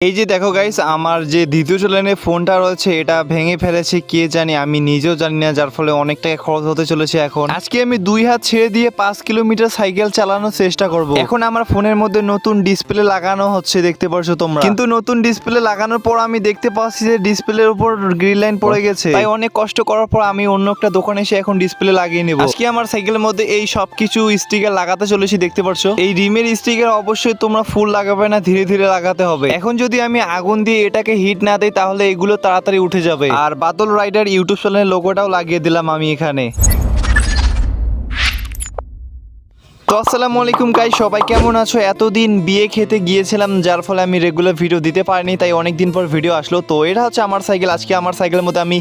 এই যে দেখো গাইস, আমার যে দ্বিতীয় চ্যানেলের ফোনটা রয়েছে এটা ভেঙে ফেলেছে কে জানি, আমি নিজেও জানি না, যার ফলে অনেক টাকা খরচ হতে চলেছে। এখন আজকে আমি 2 হাত ছেড়ে দিয়ে 5 কিলোমিটার সাইকেল চালানোর চেষ্টা করব। এখন আমার ফোনের মধ্যে নতুন ডিসপ্লে লাগানো হচ্ছে, দেখতে পারছো তোমরা, কিন্তু নতুন ডিসপ্লে লাগানোর পর আমি দেখতে পাচ্ছি যে ডিসপ্লের উপর গ্রিন লাইন পড়ে গেছে। তাই অনেক কষ্ট করার পর আমি অন্য একটা দোকানে এসে এখন ডিসপ্লে লাগিয়ে নেব। আজকে আমার সাইকেলের মধ্যে এই সব কিছু স্টিকার লাগাতে চলেছি, দেখতে পারছো। এই রিমের স্টিকার অবশ্যই তোমরা ফুল লাগাবে না, ধীরে ধীরে লাগাতে হবে। এখন যদি আমি আগুন দিয়ে এটাকে হিট না দেই তাহলে এগুলো তাড়াতাড়ি উঠে যাবে। আর বাদল রাইডার ইউটিউব চ্যানেলের লোগোটাও লাগিয়ে দিলাম আমি এখানে। তো আসসালামু আলাইকুম গাইস, সবাই কেমন আছো? এতদিন বিয়ে খেতে গিয়েছিলাম, যার ফলে আমি রেগুলার ভিডিও দিতে পারিনি, তাই অনেক দিন পর ভিডিও আসলো। তো এটা হচ্ছে আমার সাইকেল। আজকে আমার সাইকেলের মধ্যে আমি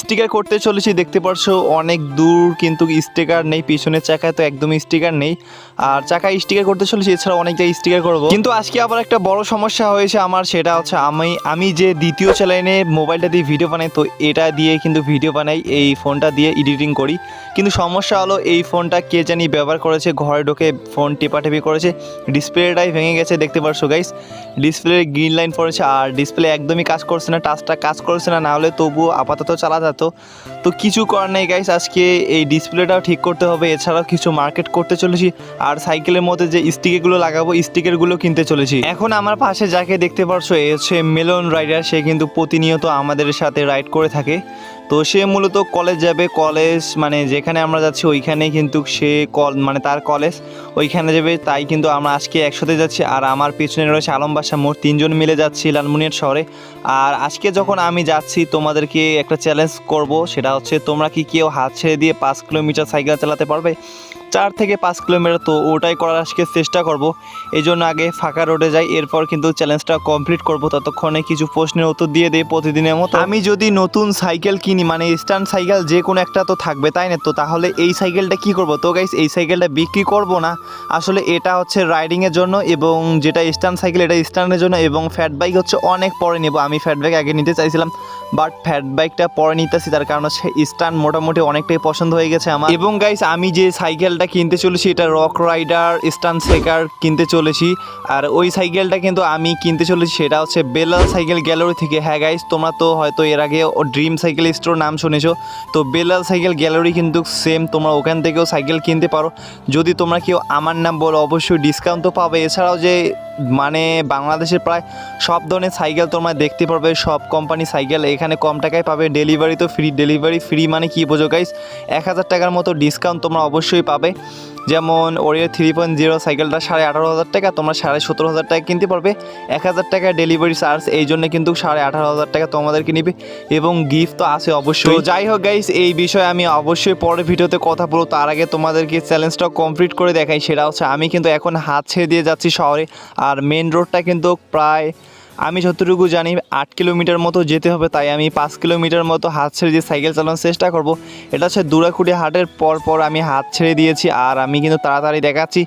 স্টিকার করতে চলেছি, দেখতে পারছো অনেক দূর কিন্তু স্টিকার নেই, পিছনের চাকায় তো একদমই স্টিকার নেই। আর চাকায় স্টিকার করতে চলেছি, এছাড়া অনেক জায়গায় স্টিকার করবো। কিন্তু আজকে আবার একটা বড় সমস্যা হয়েছে আমার, সেটা হচ্ছে আমি যে দ্বিতীয় চ্যানেলে মোবাইলটা দিয়ে ভিডিও বানাই, তো এটা দিয়ে কিন্তু ভিডিও বানাই, এই ফোনটা দিয়ে এডিটিং করি। কিন্তু সমস্যা হলো এই ফোনটা কে জানি ব্যবহার করেছে, ঘরে ঢোকে ফোন টেপাটেপি করেছে, ডিসপ্লেটাই ভেঙে গেছে, দেখতে পারছো গাইস। ডিসপ্লে গ্রিন লাইন পড়েছে আর ডিসপ্লে একদমই কাজ করছে না, টাচটা কাজ করছে না, হলে তবুও আপাতত চালা যেত। তো কিছু করার নেই গাইস, আজকে এই ডিসপ্লেটাও ঠিক করতে হবে, এছাড়াও কিছু মার্কেট করতে চলেছি। আর সাইকেলের মধ্যে যে স্টিকারগুলো লাগাবো, স্টিকারগুলো কিনতে চলেছি। এখন আমার পাশে যাকে দেখতে পারছো এ হচ্ছে মেলন রাইডার, সে কিন্তু প্রতিনিয়ত আমাদের সাথে রাইড করে থাকে। তো সে মূলত কলেজ যাবে, কলেজ মানে যেখানে আমরা যাচ্ছি ওইখানে কিন্তু সে মানে তার কলেজ ওইখানে যাবে, তাই কিন্তু আমরা আজকে একসাথে যাচ্ছি। আর আমার পিছনে রয়েছে আলম বাসা, মোট 3 জন মিলে যাচ্ছি লালমনিরহাট শহরে। আর আজকে যখন আমি যাচ্ছি তোমাদেরকে একটা চ্যালেঞ্জ করব, সেটা হচ্ছে তোমরা কি কেউ হাত ছেড়ে দিয়ে 5 কিলোমিটার সাইকেল চালাতে পারবে? 4 থেকে 5 কিলোমিটার, তো ওটাই করার আজকে চেষ্টা করব। এই জন্য আগে ফাঁকা রোডে যাই, এরপর কিন্তু চ্যালেঞ্জটা কমপ্লিট করব। ততক্ষণে কিছু প্রশ্নের উত্তর দিয়ে দেই প্রতিদিনের মতো। আমি যদি নতুন সাইকেল কিনি, মানে স্ট্যান্ড সাইকেল যে কোনো একটা তো থাকবে, তাই না? তো তাহলে এই সাইকেলটা কি করব? তো গাইস, এই সাইকেলটা বিক্রি করব না, আসলে এটা হচ্ছে রাইডিংয়ের জন্য, এবং যেটা স্ট্যান্ড সাইকেল এটা স্ট্যান্ডের জন্য, এবং ফ্যাট বাইক হচ্ছে অনেক পরে নেব। আমি ফ্যাট বাইক আগে নিতে চাইছিলাম, বাট ফ্যাট বাইকটা পরে নিতেছি, তার কারণ হচ্ছে স্ট্যান্ড মোটামুটি অনেকটাই পছন্দ হয়ে গেছে আমার। এবং গাইস, আমি যে সাইকেলটা কিনতে চলেছি এটা রক রাইডার স্ট্যান্ড সাইকেল কিনতে চলেছি। আর ওই সাইকেলটা কিন্তু আমি কিনতে চলেছি সেটা হচ্ছে বেলাল সাইকেল গ্যালারি থেকে। হ্যাঁ গাইস, তোমরা তো হয়তো এর আগে ড্রিম সাইকেল স্টোর নাম শুনেছো, তো বেলাল সাইকেল গ্যালারি কিন্তু সেম, তোমরা ওখান থেকেও সাইকেল কিনতে পারো। যদি তোমরা কেউ আমার নাম বলো অবশ্যই ডিসকাউন্ট তো পাবে। এছাড়াও যে মানে বাংলাদেশের প্রায় সব ধরনের সাইকেল তোমরা দেখতে পারবে, সব কোম্পানি সাইকেল এখানে কম টাকায় পাবে। ডেলিভারি তো ফ্রি, ডেলিভারি ফ্রি মানে কি বোঝো গাইস? 1000 টাকার মতো ডিসকাউন্ট তোমরা অবশ্যই পাবে। যেমন ওরিও 3.0 সাইকেলটা 18,500 টাকা, তোমরা 17,500 টাকা কিনতে পারবে। 1000 টাকা ডেলিভারি চার্জ, এই জন্য কিন্তু 18,500 টাকা তোমাদেরকে নিবে, এবং গিফট তো আছে অবশ্যই। তো যাই হোক গাইস, এই বিষয়ে আমি অবশ্যই পরের ভিডিওতে কথা বলবো। তার আগে তোমাদেরকে চ্যালেঞ্জটা কমপ্লিট করে দেখাই, সেটা হচ্ছে আমি কিন্তু এখন হাত ছেড়ে দিয়ে যাচ্ছি শহরে। আর মেন রোডটা কিন্তু প্রায় আমি যতটুকু জানি 8 কিলোমিটার মতো যেতে হবে, তাই আমি 5 কিলোমিটার মতো হাত ছেড়ে দিয়ে সাইকেল চালানোর চেষ্টা করব। এটা হচ্ছে দুরাকুড়ি হাটের পর আমি হাত ছেড়ে দিয়েছি, আর আমি কিন্তু তাড়াতাড়ি দেখাচ্ছি,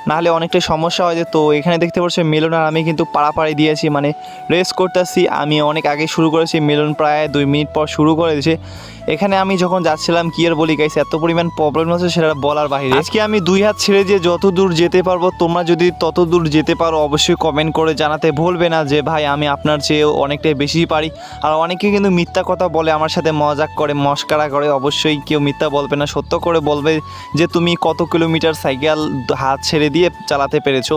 নাহলে অনেকটাই সমস্যা হয়। তো এখানে দেখতে পাচ্ছি মিলন আর আমি কিন্তু পাড়াপাড়ি দিয়েছি, মানে রেস করতেছি। আমি অনেক আগে শুরু করেছি, মিলন প্রায় 2 মিনিট পর শুরু করে দিয়েছে। এখানে আমি যখন যাচ্ছিলাম কি আর বলি গাইস, এত পরিমাণ প্রবলেম হচ্ছে সেটা বলার বাইরে। আজকে আমি 2 হাত ছেড়ে দিয়ে যত দূর যেতে পারবো, তোমরা যদি তত দূর যেতে পারো অবশ্যই কমেন্ট করে জানাতে ভুলবে না যে ভাই আমি আপনার চেয়েও অনেকটাই বেশি পারি। আর অনেকে কিন্তু মিথ্যা কথা বলে, আমার সাথে মজাক করে, মস্কারা করে। অবশ্যই কেউ মিথ্যা বলবে না, সত্য করে বলবে যে তুমি কত কিলোমিটার সাইকেল হাত ছেড়ে দিয়ে চালাতে পেরেছো।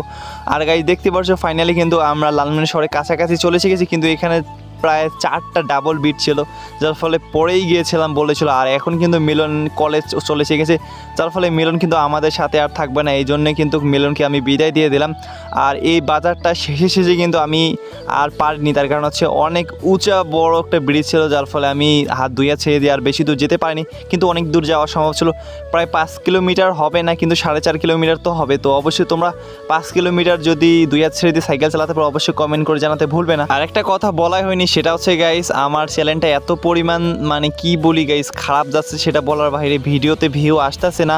আর গাইস দেখতে পাচ্ছ ফাইনালি কিন্তু আমরা লালমনিরহাট শহরের কাছাকাছি চলে এসে গেছি, কিন্তু এখানে প্রায় 4টা ডাবল বিট ছিল, যার ফলে পড়েই গিয়েছিলাম বলেছিল। আর এখন কিন্তু মিলন কলেজ চলে এসে গেছে, যার ফলে মিলন কিন্তু আমাদের সাথে আর থাকবে না, এই জন্যে কিন্তু মিলনকে আমি বিদায় দিয়ে দিলাম। আর এই বাজারটা শেষে কিন্তু আমি আর পারিনি, তার কারণ হচ্ছে অনেক উঁচা বড় একটা ব্রিজ ছিল, যার ফলে আমি হাত ধুইয়া ছেড়ে দিয়ে আর বেশি দূর যেতে পারিনি। কিন্তু অনেক দূর যাওয়া সম্ভব ছিল, প্রায় 5 কিলোমিটার হবে না, কিন্তু 4.5 কিলোমিটার তো হবে। তো অবশ্যই তোমরা 5 কিলোমিটার যদি 2 হাত ছেড়ে দিয়ে সাইকেল চালাতে পারো অবশ্যই কমেন্ট করে জানাতে ভুলবে না। আর একটা কথা বলাই হয়নি, সেটা হচ্ছে গাইস আমার চ্যানেলটা এত পরিমাণ মানে কি বলি গাইস খারাপ যাচ্ছে সেটা বলার বাইরে। ভিডিওতে ভিউ আসতেছে না,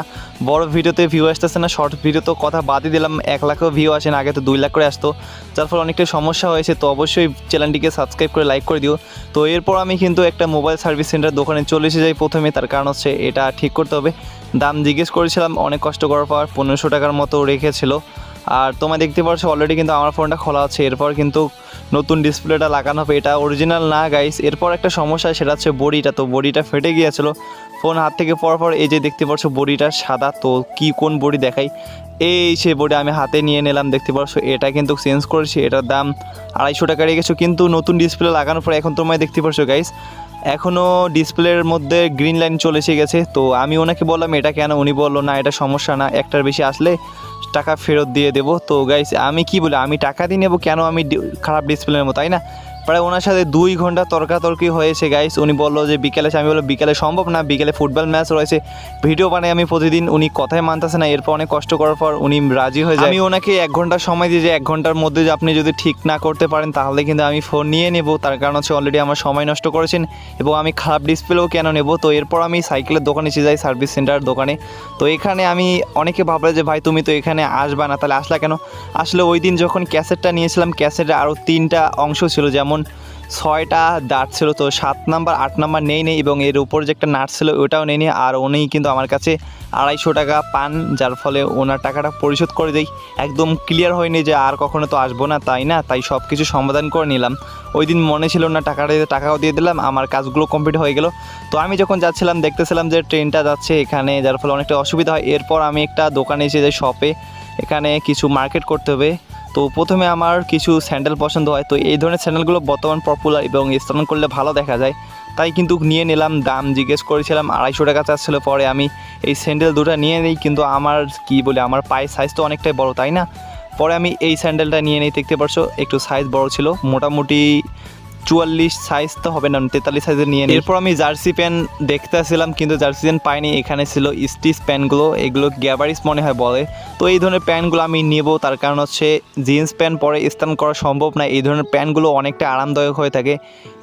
বড় ভিডিওতে ভিউ আসতেছে না, শর্ট ভিডিও তো কথা বাদই দিলাম, 1 লাখও ভিউ আসে না, আগে তো 2 লাখ করে আসতো, যার ফলে অনেকটা সমস্যা হয়েছে। তো অবশ্যই চ্যানেলটিকে সাবস্ক্রাইব করে লাইক করে দিও। তো এরপর আমি কিন্তু একটা মোবাইল সার্ভিস সেন্টার দোকানে চলে এসে যাই প্রথমে, তার কারণ হচ্ছে এটা ঠিক করতে হবে। দাম জিজ্ঞেস করেছিলাম, অনেক কষ্ট করার পর 1500 টাকার মতো রেখেছিল। আর তোমরা দেখতে পাচ্ছ অলরেডি কিন্তু আমার ফোনটা খোলা আছে। এরপর কিন্তু নতুন ডিসপ্লেটা লাগানো হবে। এটা অরিজিনাল না গাইস। এরপর একটা সমস্যা, সেটা হচ্ছে বডিটা। তো বডিটা ফেটে গিয়েছিলো ফোন হাত থেকে পড়ার পর। এই যে দেখতে পাচ্ছ বডিটা সাদা, তো কি কোন বডি দেখাই, এই সেই বডি আমি হাতে নিয়ে নিলাম। দেখতে পাচ্ছ এটা কিন্তু চেঞ্জ করেছি, এটার দাম 250 টাকা রেখেছো। কিন্তু নতুন ডিসপ্লে লাগানোর পর এখন তোমায় দেখতে পাচ্ছ গাইস এখনও ডিসপ্লের মধ্যে গ্রিন লাইন চলে এসে গেছে। তো আমি ওনাকে বললাম এটা কেন, উনি বললো না এটা সমস্যা না, একটার বেশি আসলে টাকা ফেরত দিয়ে দেবো। তো গাইস আমি কি বলি, আমি টাকা দিয়ে নেবো কেন, আমি খারাপ ডিসপ্লে নেবো তাই না? প্রায় ওনার সাথে 2 ঘন্টা তর্কাতর্কি হয়েছে গাইস। উনি বললো যে বিকেলে, আমি বললো বিকেলে সম্ভব না, বিকেলে ফুটবল ম্যাচ রয়েছে, ভিডিও বানাই আমি প্রতিদিন। উনি কথাই মানতেছে না। এরপর অনেক কষ্ট করার পর উনি রাজি হয়ে যায়। আমি ওনাকে 1 ঘন্টা সময় দিয়ে, যে 1 ঘন্টার মধ্যে যে আপনি যদি ঠিক না করতে পারেন তাহলে কিন্তু আমি ফোন নিয়ে নেব। তার কারণ হচ্ছে অলরেডি আমার সময় নষ্ট করেছেন এবং আমি খারাপ ডিসপ্লেও কেন নেব। তো এরপর আমি সাইকেলের দোকানে এসে যাই, সার্ভিস সেন্টার দোকানে। তো এখানে আমি অনেকে ভাবলে যে ভাই তুমি তো এখানে আসবা না, তাহলে আসলা কেন? আসলে ওই দিন যখন ক্যাসেটটা নিয়েছিলাম, ক্যাসেটে আরও 3টা অংশ ছিল, যেমন 6টা দাঁত ছিল, তো 7 নাম্বার 8 নাম্বার নেই এবং এর উপর যে একটা নাট ছিল ওটাও নেই। আর উনি কিন্তু আমার কাছে 250 টাকা পান, যার ফলে ওনার টাকাটা পরিশোধ করে দেই। একদম ক্লিয়ার হয়নি যে আর কখনো তো আসবো না তাই না, তাই সব কিছু সমাধান করে নিলাম। ওই দিন মনে ছিল না টাকাও দিয়ে দিলাম, আমার কাজগুলো কমপ্লিট হয়ে গেল। তো আমি যখন যাচ্ছিলাম দেখতেছিলাম যে ট্রেনটা যাচ্ছে এখানে, যার ফলে অনেকটা অসুবিধা হয়। এরপর আমি একটা দোকানে এসে যাই, শপে, এখানে কিছু মার্কেট করতে হবে। তো প্রথমে আমার কিছু স্যান্ডেল পছন্দ হয়। তো এই ধরনের স্যান্ডেলগুলো বর্তমান পপুলার এবং স্টাইল করলে ভালো দেখা যায়, তাই কিন্তু নিয়ে নিলাম। দাম জিজ্ঞেস করেছিলাম, 250 টাকা চাচ্ছিল। পরে আমি এই স্যান্ডেল দুটো নিয়ে নিই, কিন্তু আমার কি বলে, আমার পায়ের সাইজ তো অনেকটাই বড় তাই না। পরে আমি এই স্যান্ডেলটা নিয়ে নিই। দেখতে পারছো একটু সাইজ বড় ছিল, মোটামুটি 44 সাইজ তো হবে না, 43 সাইজের নিয়ে নিই। এরপর আমি জার্সি প্যান্ট দেখতেছিলাম, কিন্তু জার্সি প্যান্ট পাইনি। এখানে ছিল স্টিচ প্যান্টগুলো, এগুলো গ্যাবারিস মনে হয় বলে। তো এই ধরনের প্যান্টগুলো আমি নেব, তার কারণ হচ্ছে জিন্স প্যান্ট পরে স্নান করা সম্ভব না। এই ধরনের প্যান্টগুলো অনেকটা আরামদায়ক হয়ে থাকে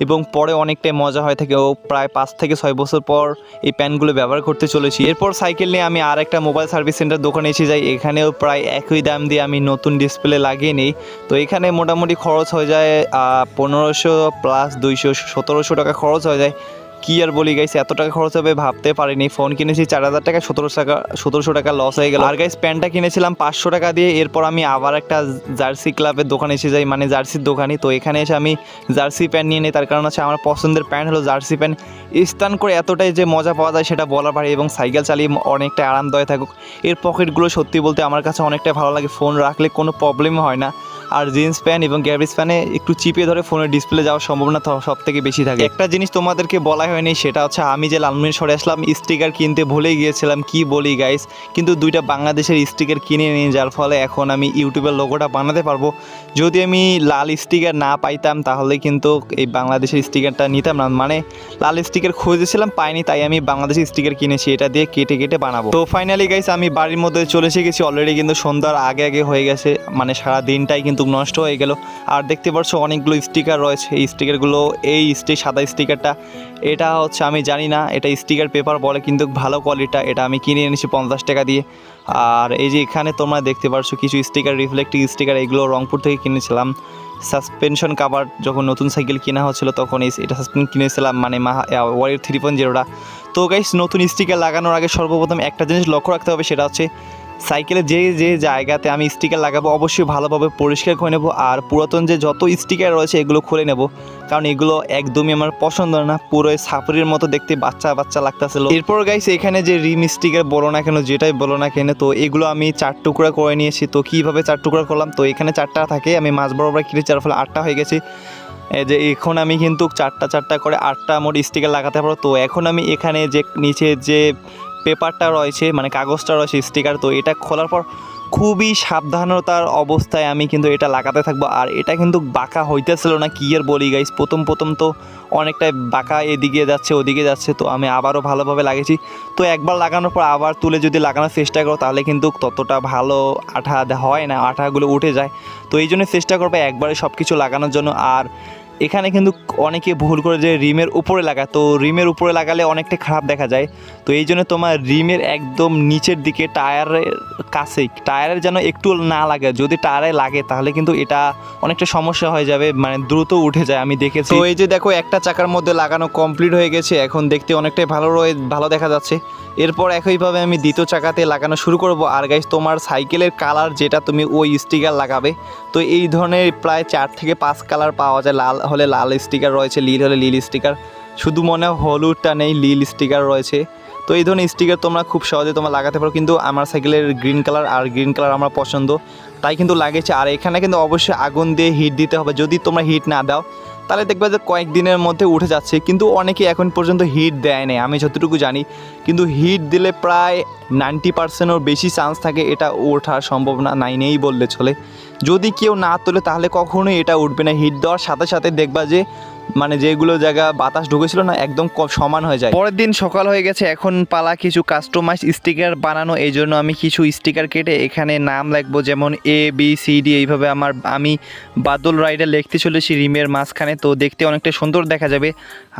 এবং পরে অনেকটাই মজা হয়ে থাকে। ও প্রায় 5 থেকে 6 বছর পর এই প্যান্টগুলো ব্যবহার করতে চলেছি। এরপর সাইকেল নিয়ে আমি আর একটা মোবাইল সার্ভিস সেন্টার দোকানে এসে যাই। এখানেও প্রায় একই দাম দিয়ে আমি নতুন ডিসপ্লে লাগিয়ে নিই। তো এখানে মোটামুটি খরচ হয়ে যায় 1500 প্লাস 200, 1700 টাকা খরচ হয়ে যায়। কি আর বলি গাইস, এত টাকা খরচ হবে ভাবতে পারিনি। ফোন কিনেছি 4000 টাকা, 1700 টাকা লস হয়ে গেল। আর গাইস প্যান্টটা কিনেছিলাম 500 টাকা দিয়ে। এরপর আমি আবার একটা জার্সি ক্লাবের দোকানে এসে যাই, মানে জার্সির দোকানে। তো এখানে এসে আমি জার্সি প্যান্ট নিয়ে নিই, তার কারণ হচ্ছে আমার পছন্দের প্যান্ট হলো জার্সি প্যান্ট। স্টান করে এতটাই যে মজা পাওয়া যায় সেটা বলার পারে, এবং সাইকেল চালিয়ে অনেকটা আরামদায়ক থাকুক। এর পকেটগুলো সত্যি বলতে আমার কাছে অনেকটাই ভালো লাগে, ফোন রাখলে কোনো প্রবলেম হয় না। আর জিন্স প্যান্ট এবং গ্যাবারিস প্যান্টে একটু চিপে ধরে ফোনের ডিসপ্লে যাওয়ার সম্ভাবনা সব থেকে বেশি থাকে। একটা জিনিস তোমাদেরকে বলা হয়নি, সেটা হচ্ছে আমি যে লালমনিরহাটে আসলাম স্টিকার কিনতে ভুলে গিয়েছিলাম। কি বলি গাইস, কিন্তু 2টা বাংলাদেশের স্টিকার কিনে নিই, যার ফলে এখন আমি ইউটিউবের লোগোটা বানাতে পারবো। যদি আমি লাল স্টিকার না পাইতাম তাহলে কিন্তু এই বাংলাদেশের স্টিকারটা নিতাম না। মানে লাল স্টিকার খুঁজেছিলাম পাইনি, তাই আমি বাংলাদেশের স্টিকার কিনেছি, এটা দিয়ে কেটে কেটে বানাবো। তো ফাইনালি গাইস আমি বাড়ির মধ্যে চলে এসে গেছি অলরেডি, কিন্তু সন্ধ্যার আগে আগে হয়ে গেছে, মানে সারা দিনটাই কিন্তু নষ্ট হয়ে গেল। আর দেখতে পাচ্ছ অনেকগুলো স্টিকার রয়েছে। এই স্টিকারগুলো, এই সাদা স্টিকারটা, এটা হচ্ছে আমি জানি না, এটা স্টিকার পেপার বলে, কিন্তু ভালো কোয়ালিটিটা। এটা আমি কিনে এনেছি 50 টাকা দিয়ে। আর এই যে এখানে তোমরা দেখতে পাচ্ছ কিছু স্টিকার, রিফ্লেক্টিভ স্টিকার, এগুলো রংপুর থেকে কিনেছিলাম। সাসপেনশন কাভার যখন নতুন সাইকেল কেনা হচ্ছিলো তখন এটা সাসপেনশন কিনেছিলাম, মানে ওয়ারির 3.0টা। তো গাইস নতুন স্টিকার লাগানোর আগে সর্বপ্রথম একটা জিনিস লক্ষ্য রাখতে হবে, সেটা হচ্ছে সাইকেলে যে যে জায়গাতে আমি স্টিকার লাগাবো অবশ্যই ভালোভাবে পরিষ্কার করে নেব। আর পুরাতন যে যত স্টিকার রয়েছে এগুলো খুলে নেব, কারণ এগুলো একদমই আমার পছন্দ না, পুরো সাপুরির মতো দেখতে বাচ্চা বাচ্চা লাগতেছিল। এরপর গাইস এখানে যে রিম স্টিকার বলো না কেন, যেটাই বলো না কেন, তো এগুলো আমি 4 টুকরা করে নিয়েছি। তো কীভাবে 4 টুকরা করলাম, তো এখানে 4টা থাকে, আমি মাঝ বরাবর কেটেছি, যার ফলে 8টা হয়ে গেছে। এই যে এখন আমি কিন্তু 4টা করে 8টা মোট স্টিকার লাগাতে পারবো। তো এখন আমি এখানে যে নিচে যে পেপারটা রয়েছে, মানে কাগজটা রয়েছে স্টিকার, তো এটা খোলার পর খুবই সাবধানতার অবস্থায় আমি কিন্তু এটা লাগাতে থাকবো। আর এটা কিন্তু বাঁকা হইতেছিল না, কি আর বলি গাইস, প্রথম তো অনেকটাই বাঁকা, এদিকে যাচ্ছে ওদিকে যাচ্ছে। তো আমি আবারও ভালোভাবে লাগিয়েছি। তো একবার লাগানোর পর আবার তুলে যদি লাগানোর চেষ্টা করো তাহলে কিন্তু ততটা ভালো আঠা হয় না, আঠাগুলো উঠে যায়। তো এই জন্য চেষ্টা করবো একবারে সব কিছু লাগানোর জন্য। আর এখানে কিন্তু অনেকে ভুল করে যে রিমের উপরে লাগায়, তো রিমের উপরে লাগালে অনেকটা খারাপ দেখা যায়। তো এই জন্য তোমার রিমের একদম নিচের দিকে টায়ারের কাছেই, টায়ারের যেন একটু না লাগে, যদি টায়ারে লাগে তাহলে কিন্তু এটা অনেকটা সমস্যা হয়ে যাবে, মানে দ্রুত উঠে যায়, আমি দেখেছি। তো এই যে দেখো একটা চাকার মধ্যে লাগানো কমপ্লিট হয়ে গেছে, এখন দেখতে অনেকটাই ভালো দেখা যাচ্ছে। এরপর একইভাবে আমি দ্বিতীয় চাকাতে লাগানো শুরু করব। আর গাইস তোমার সাইকেলের কালার যেটা তুমি ওই স্টিকার লাগাবে, তো এই ধরনের প্রায় 4 থেকে 5 কালার পাওয়া যায়। লাল হলে লাল স্টিকার রয়েছে, নীল হলে নীল স্টিকার, শুধু মনে হয় হলুদটা নেই, নীল স্টিকার রয়েছে। তো এই ধরনের স্টিকার তোমরা খুব সহজে তোমরা লাগাতে পারো, কিন্তু আমার সাইকেলের গ্রিন কালার, আর গ্রিন কালার আমার পছন্দ, তাই কিন্তু লাগিয়েছে। আর এখানে কিন্তু অবশ্যই আগুন দিয়ে হিট দিতে হবে, যদি তোমরা হিট না দাও তাহলে দেখবে যে কয়েকদিনের মধ্যে উঠে যাচ্ছে, কিন্তু অনেকে এখন পর্যন্ত হিট দেয় না আমি যতটুকু জানি, কিন্তু হিট দিলে প্রায় 90%-এরও বেশি চান্স থাকে এটা ওঠার সম্ভাবনা নেই বললে চলে। যদি কেউ না তোলে তাহলে কখনোই এটা উঠবে না। হিট দেওয়ার সাথে সাথে দেখবা যে মানে যেগুলো জায়গা বাতাস ঢুকেছিল না একদম সমান হয়ে যায়। পরের দিন সকাল হয়ে গেছে, এখন পালা কিছু কাস্টমাইজ স্টিকার বানানো। এই জন্য আমি কিছু স্টিকার কেটে এখানে নাম লিখবো, যেমন ABCD এইভাবে আমি বাদল রাইডার লিখতে চলেছি রিমের মাঝখানে, তো দেখতে অনেকটা সুন্দর দেখা যাবে।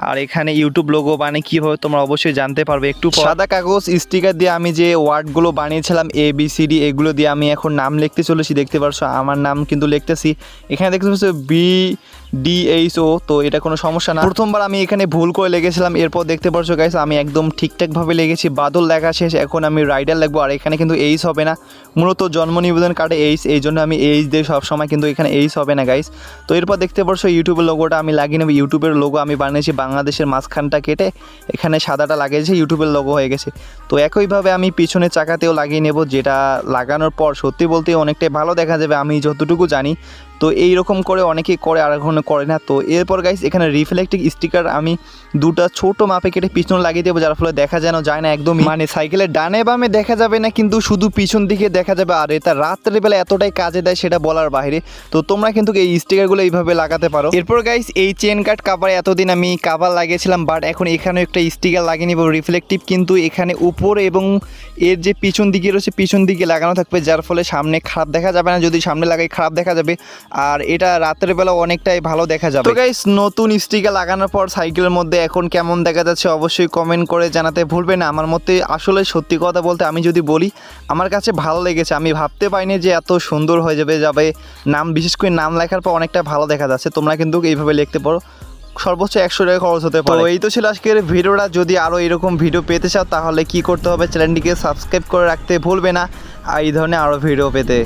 আর এখানে ইউটিউব লোগো বানিয়ে কীভাবে তোমরা অবশ্যই জানতে পারবে। একটু সাদা কাগজ স্টিকার দিয়ে আমি যে ওয়ার্ডগুলো বানিয়েছিলাম ABCD, এগুলো দিয়ে আমি এখন নাম লিখতে চলেছি। দেখতে পারছো আমার নাম কিন্তু লিখতেছি, এখানে দেখতে পাচ্ছ BDHO, তো এটা কোনো সমস্যা না। প্রথমবার আমি এখানে ভুল করে লিখেছিলাম, এরপর দেখতে পারছো গাইস আমি একদম ঠিকঠাকভাবে লিখেছি। বাদল লেখা শেষ, এখন আমি রাইডার লিখবো। আর এখানে কিন্তু এইচ হবে না, মূলত জন্ম নিবেদন কার্ডে এইচ, এই জন্য আমি এইচ দিই সবসময়, কিন্তু এখানে এইচ হবে না গাইস। তো এরপর দেখতে পারছো ইউটিউবের লোগোটা আমি লাগিয়ে নেব। ইউটিউবের লোগো আমি বানিয়েছি বাংলাদেশের মাঝখানটা কেটে এখানে সাদাটা লাগিয়েছি, ইউটিউবের লোগো হয়ে গেছে। তো একইভাবে আমি পিছনের চাকাতেও লাগিয়ে নেব, যেটা লাগানোর পর সত্যি বলতে অনেকটাই ভালো দেখা যাবে আমি যতটুকু জানি। তো এইরকম করে অনেকেই করে, আর এখন করে না। তো এরপর গাইস এখানে রিফ্লেক্টিভ স্টিকার আমি দুটা ছোট মাপে কেটে পিছনে লাগিয়ে দেবো, যার ফলে দেখা যেন যায় না একদমই, মানে সাইকেলের ডানে বামে দেখা যাবে না, কিন্তু শুধু পিছন দিকে দেখা যাবে। আর এটা রাত্রেবেলা এতটাই কাজে দেয় সেটা বলার বাইরে। তো তোমরা কিন্তু এই স্টিকারগুলো এইভাবে লাগাতে পারো। এরপর গাইস এই চেন কাট কাভারে এতদিন আমি কাভার লাগিয়েছিলাম, বাট এখন এখানে একটা স্টিকার লাগিয়ে নিব রিফ্লেক্টিভ, কিন্তু এখানে উপরে এবং এর যে পিছন দিকে রয়েছে পিছন দিকে লাগানো থাকবে, যার ফলে সামনে খারাপ দেখা যাবে না, যদি সামনে লাগাই খারাপ দেখা যাবে। আর এটা রাতের বেলা অনেকটাই ভালো দেখা যাবে। তো গাইস নতুন স্টিকার লাগানোর পর সাইকেলের মধ্যে এখন কেমন দেখা যাচ্ছে অবশ্যই কমেন্ট করে জানাতে ভুলবেন না। আমার মতে আসলে সত্যি কথা বলতে আমি যদি বলি, আমার কাছে ভালো লেগেছে, আমি ভাবতে পারিনি যে এত সুন্দর হয়ে যাবে নাম, বিশেষ করে নাম লেখার পর অনেকটা ভালো দেখা যাচ্ছে। তোমরা কিন্তু এইভাবে লিখতে পারো, সর্বোচ্চ 100 টাকা খরচ হতে পারে। তো এই তো ছিল আজকের ভিডিওটা। যদি আরও এরকম ভিডিও পেতে চাও তাহলে কি করতে হবে, চ্যানেলটিকে সাবস্ক্রাইব করে রাখতে ভুলবে না আর এই ধরনের আরও ভিডিও পেতে।